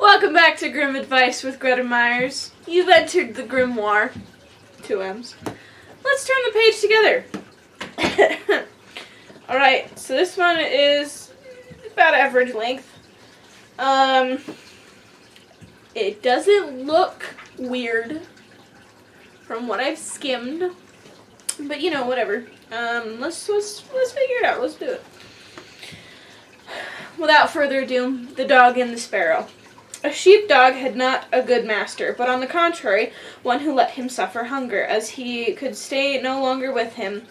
Welcome back to Grim Advice with Gretta Myers. You've entered the grimoire. 2 M's. Let's turn the page together. Alright, so this one is about average length. It doesn't look weird from what I've skimmed. But you know, whatever. Let's figure it out. Let's do it. Without further ado, the dog and the sparrow. A sheepdog had not a good master, but on the contrary, one who let him suffer hunger. As he could stay no longer with him,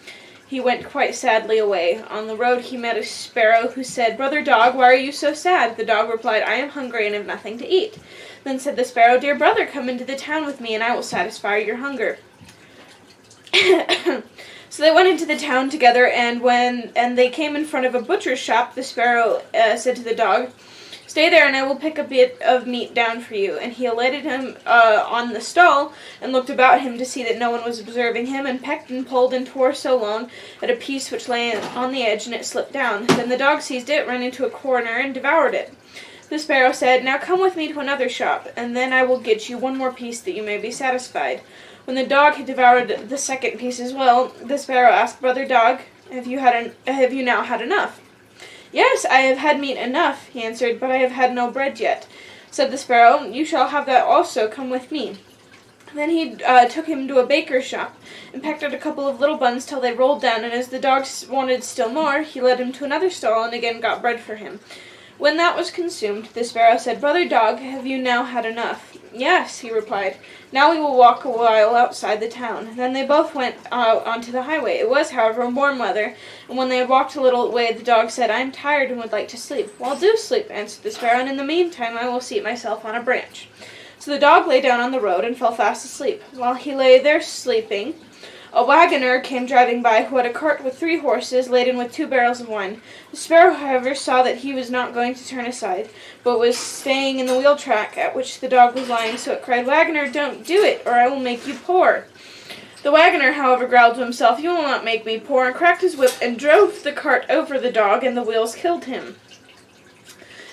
he went quite sadly away. On the road he met a sparrow who said, "Brother dog, why are you so sad?" The dog replied, "I am hungry and have nothing to eat." Then said the sparrow, "Dear brother, come into the town with me and I will satisfy your hunger." So they went into the town together, and when they came in front of a butcher's shop, the sparrow said to the dog, "Stay there and I will pick a bit of meat down for you." And he alighted him on the stall and looked about him to see that no one was observing him, and pecked and pulled and tore so long at a piece which lay on the edge, and it slipped down. Then the dog seized it, ran into a corner, and devoured it. The sparrow said, "Now come with me to another shop, and then I will get you one more piece that you may be satisfied." When the dog had devoured the second piece as well, the sparrow asked, "Brother dog, have you now had enough?" "Yes, I have had meat enough," he answered, "but I have had no bread yet." Said the sparrow, "You shall have that also. Come with me." Then he took him to a baker's shop, and pecked out a couple of little buns till they rolled down, and as the dog wanted still more, he led him to another stall, and again got bread for him. When that was consumed, the sparrow said, "Brother dog, have you now had enough?" "Yes," he replied. "Now we will walk a while outside the town." Then they both went out onto the highway. It was, however, warm weather, and when they had walked a little way, the dog said, "I am tired and would like to sleep." "Well, do sleep," answered the sparrow, "and in the meantime I will seat myself on a branch." So the dog lay down on the road and fell fast asleep. While he lay there sleeping, a wagoner came driving by, who had a cart with 3 horses laden with 2 barrels of wine. The sparrow, however, saw that he was not going to turn aside, but was staying in the wheel track at which the dog was lying, so it cried, "Wagoner, don't do it, or I will make you poor." The wagoner, however, growled to himself, "You will not make me poor," and cracked his whip and drove the cart over the dog, and the wheels killed him.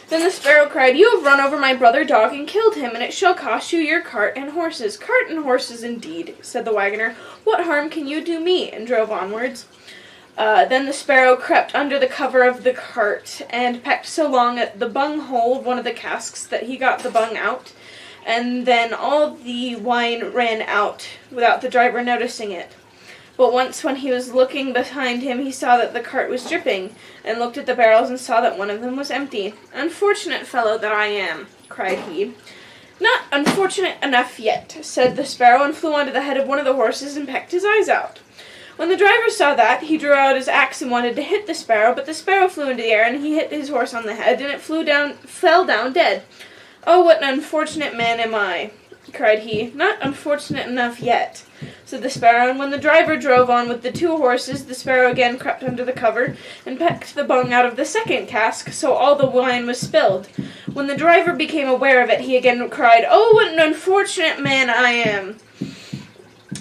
Then the sparrow cried, "You have run over my brother dog and killed him, and it shall cost you your cart and horses." "Cart and horses, indeed," said the wagoner. "What harm can you do me?" and drove onwards. Then the sparrow crept under the cover of the cart, and pecked so long at the bung-hole of one of the casks that he got the bung out, and then all the wine ran out, without the driver noticing it. But once when he was looking behind him, he saw that the cart was dripping, and looked at the barrels and saw that one of them was empty. "Unfortunate fellow that I am," cried he. "Not unfortunate enough yet," said the sparrow, and flew onto the head of one of the horses and pecked his eyes out. When the driver saw that, he drew out his axe and wanted to hit the sparrow, but the sparrow flew into the air, and he hit his horse on the head, and it fell down dead. "Oh, what an unfortunate man am I," cried he. "Not unfortunate enough yet," said the sparrow, and when the driver drove on with the 2 horses, the sparrow again crept under the cover, and pecked the bung out of the second cask, so all the wine was spilled. When the driver became aware of it, he again cried, "Oh, what an unfortunate man I am."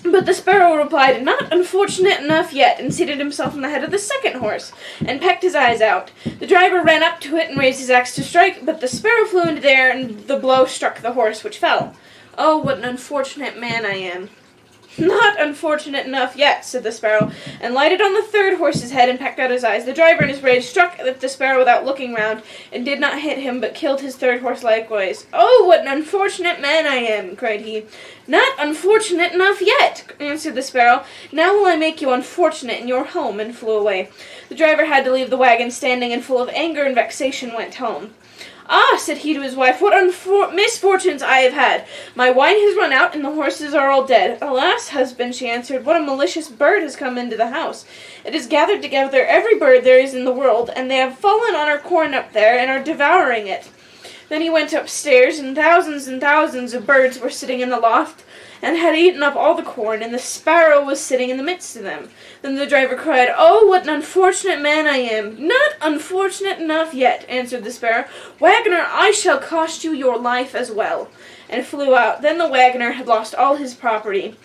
But the sparrow replied, "Not unfortunate enough yet," and seated himself on the head of the second horse, and pecked his eyes out. The driver ran up to it and raised his axe to strike, but the sparrow flew into the air, and the blow struck the horse, which fell. "Oh, what an unfortunate man I am." "Not unfortunate enough yet," said the sparrow, and lighted on the 3rd horse's head and pecked out his eyes. The driver in his rage struck at the sparrow without looking round, and did not hit him, but killed his 3rd horse likewise. "Oh, what an unfortunate man I am," cried he. "Not unfortunate enough yet," answered the sparrow. "Now will I make you unfortunate in your home," and flew away. The driver had to leave the wagon standing, and full of anger and vexation went home. "Ah," said he to his wife, "what misfortunes I have had! My wine has run out, and the horses are all dead." "Alas, husband," she answered, "what a malicious bird has come into the house! It has gathered together every bird there is in the world, and they have fallen on our corn up there, and are devouring it." Then he went upstairs, and thousands of birds were sitting in the loft, and had eaten up all the corn, and the sparrow was sitting in the midst of them. Then the driver cried, "Oh, what an unfortunate man I am!" "Not unfortunate enough yet," answered the sparrow. "Wagoner, I shall cost you your life as well," and flew out. Then the wagoner had lost all his property,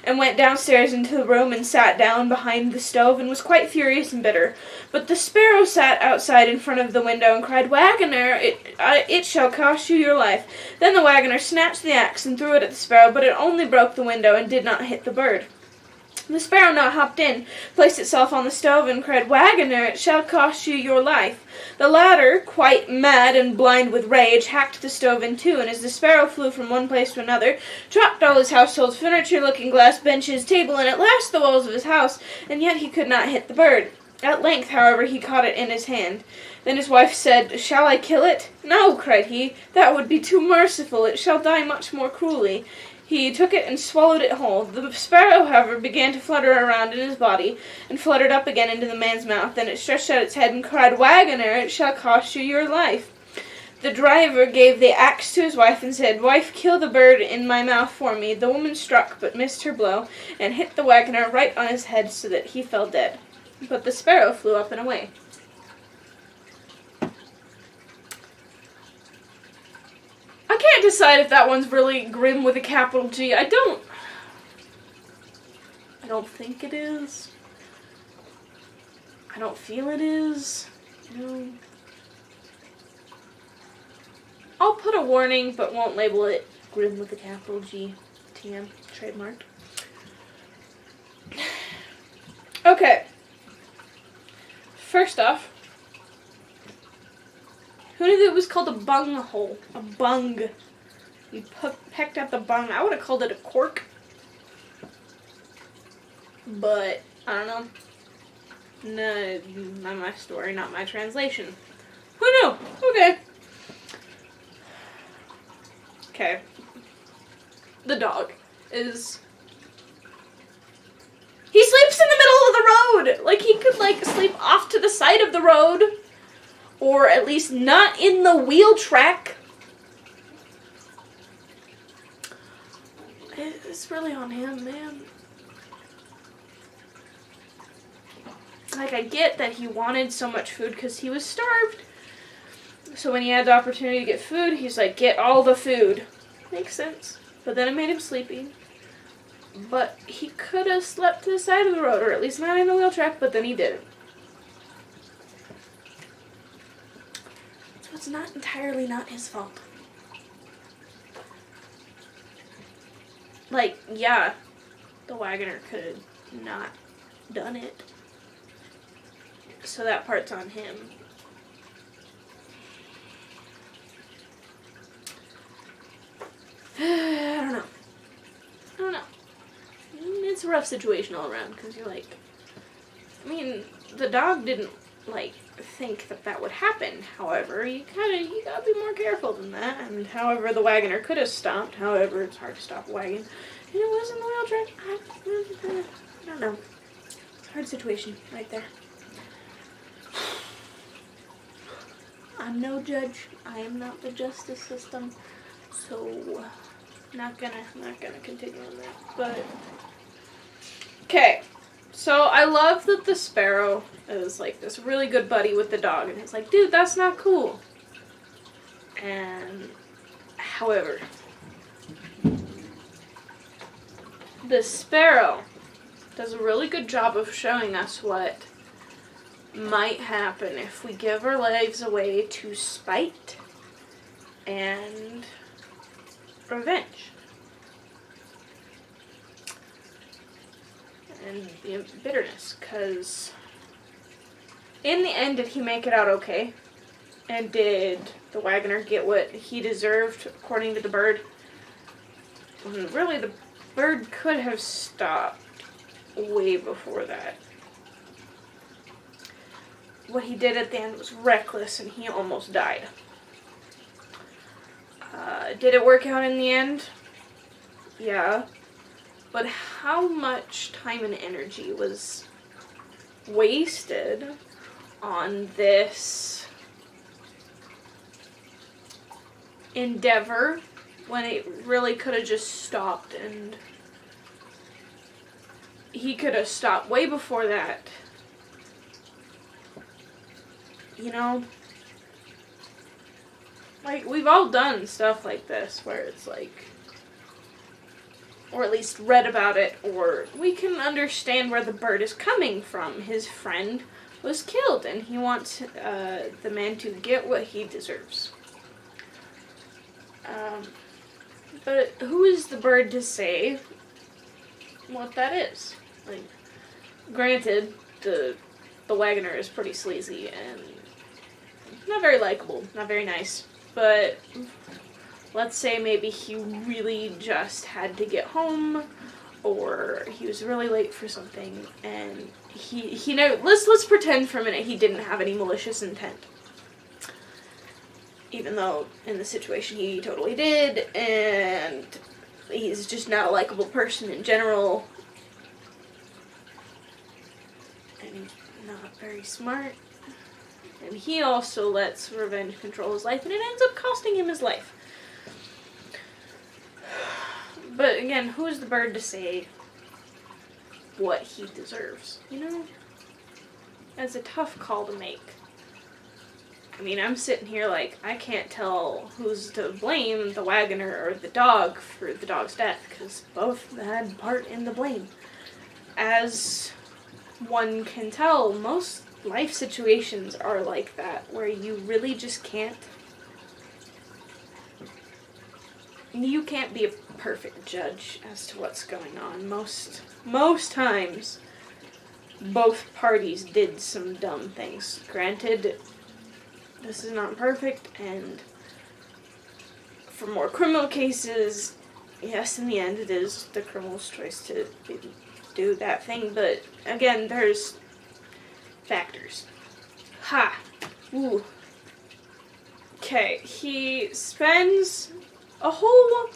and went downstairs into the room and sat down behind the stove, and was quite furious and bitter. But the sparrow sat outside in front of the window and cried, "Wagoner, it shall cost you your life." Then the wagoner snatched the axe and threw it at the sparrow, but it only broke the window and did not hit the bird. The sparrow now hopped in, placed itself on the stove, and cried, "Wagoner, it shall cost you your life." The latter, quite mad and blind with rage, hacked the stove in two, and as the sparrow flew from one place to another, dropped all his household furniture, looking-glass, benches, table, and at last the walls of his house, and yet he could not hit the bird. At length, however, he caught it in his hand. Then his wife said, "Shall I kill it?" "No," cried he, "that would be too merciful. It shall die much more cruelly." He took it and swallowed it whole. The sparrow, however, began to flutter around in his body, and fluttered up again into the man's mouth. Then it stretched out its head and cried, "Wagoner, it shall cost you your life." The driver gave the axe to his wife and said, "Wife, kill the bird in my mouth for me." The woman struck, but missed her blow, and hit the wagoner right on his head so that he fell dead. But the sparrow flew up and away. I can't decide if that one's really grim with a capital G. I don't think it is. I don't feel it is. No. I'll put a warning, but won't label it grim with a capital G. TM, trademarked. Okay. First off, who knew that it was called a bung-hole? A bung. You pecked at the bung. I would have called it a cork. But, I don't know. No, not my story, not my translation. Who knew? Okay. Okay. The dog is... He sleeps in the middle of the road! Like, he could, sleep off to the side of the road. Or at least not in the wheel track. It's really on him, man. I get that he wanted so much food because he was starved. So when he had the opportunity to get food, he's like, get all the food. Makes sense. But then it made him sleepy. But he could have slept to the side of the road, or at least not in the wheel track, but then he didn't. So it's not entirely not his fault. Yeah, the wagoner could have not done it. So that part's on him. I don't know. It's a rough situation all around, because you're like, the dog didn't, think that would happen. However, you gotta be more careful than that. And however, the wagoner could have stopped. However, it's hard to stop a wagon. And it was in the wheel track. I don't know. It's a hard situation right there. I'm no judge. I am not the justice system. So, not gonna continue on that. But, okay. So, I love that the sparrow is, this really good buddy with the dog. And it's like, dude, that's not cool. And, however, the sparrow does a really good job of showing us what might happen if we give our lives away to spite and revenge. And bitterness, because in the end, did he make it out okay? And did the wagoner get what he deserved according to the bird? And really, the bird could have stopped way before that. What he did at the end was reckless, and he almost died. Did it work out in the end? Yeah. But how much time and energy was wasted on this endeavor when it really could have just stopped, and he could have stopped way before that. You know? Like, we've all done stuff like this, where it's like, or at least read about it, or we can understand where the bird is coming from. His friend was killed, and he wants the man to get what he deserves. But who is the bird to say what that is? Like, granted, the wagoner is pretty sleazy and not very likable, not very nice. But let's say maybe he really just had to get home, or he was really late for something, and he know. Let's pretend for a minute he didn't have any malicious intent, even though in the situation he totally did, and he's just not a likable person in general, and he's not very smart. And he also lets revenge control his life, and it ends up costing him his life. But again, who is the bird to say what he deserves, you know? That's a tough call to make. I mean, I'm sitting here like, I can't tell who's to blame, the wagoner or the dog, for the dog's death, because both had part in the blame. As one can tell, most life situations are like that, where you really just can't. You can't be a perfect judge as to what's going on. Most times, both parties did some dumb things. Granted, this is not perfect, and for more criminal cases, yes, in the end, it is the criminal's choice to do that thing, but again, there's factors. Ha! Ooh. Okay, he spends a whole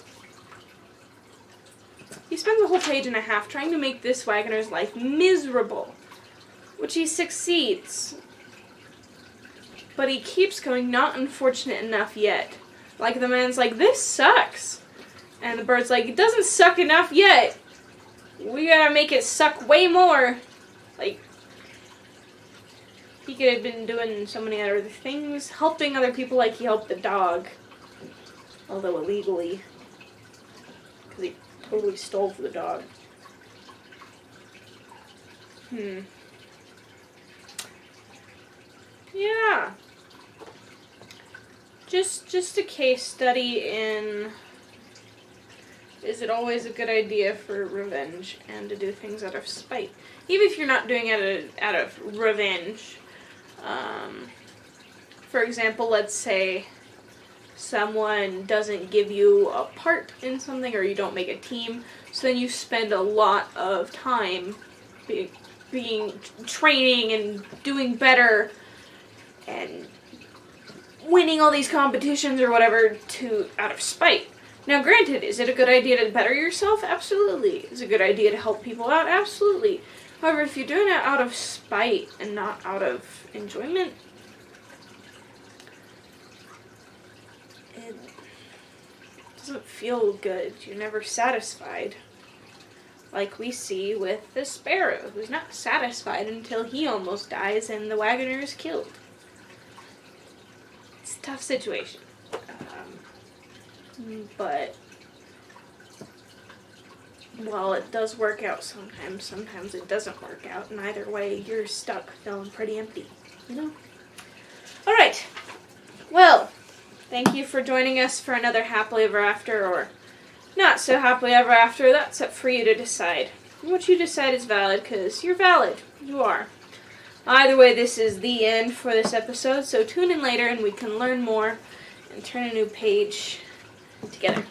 page and a half trying to make this wagoner's life miserable, which he succeeds. But he keeps going, not unfortunate enough yet. Like, the man's like, this sucks. And the bird's like, it doesn't suck enough yet. We gotta make it suck way more. Like, he could have been doing so many other things, helping other people like he helped the dog. Although illegally. Because he totally stole for the dog. Yeah. Just a case study in, is it always a good idea for revenge and to do things out of spite? Even if you're not doing it out of revenge. For example, let's say someone doesn't give you a part in something, or you don't make a team, so then you spend a lot of time being training and doing better and winning all these competitions or whatever out of spite. Now, granted, is it a good idea to better yourself? Absolutely. Is it a good idea to help people out? Absolutely. However, if you're doing it out of spite and not out of enjoyment, it doesn't feel good. You're never satisfied. Like we see with the Sparrow, who's not satisfied until he almost dies and the wagoner is killed. It's a tough situation. But while it does work out sometimes it doesn't work out, and either way, you're stuck feeling pretty empty, you know? Alright, well, thank you for joining us for another Happily Ever After, or not so Happily Ever After. That's up for you to decide. What you decide is valid, because you're valid. You are. Either way, this is the end for this episode, so tune in later and we can learn more and turn a new page together.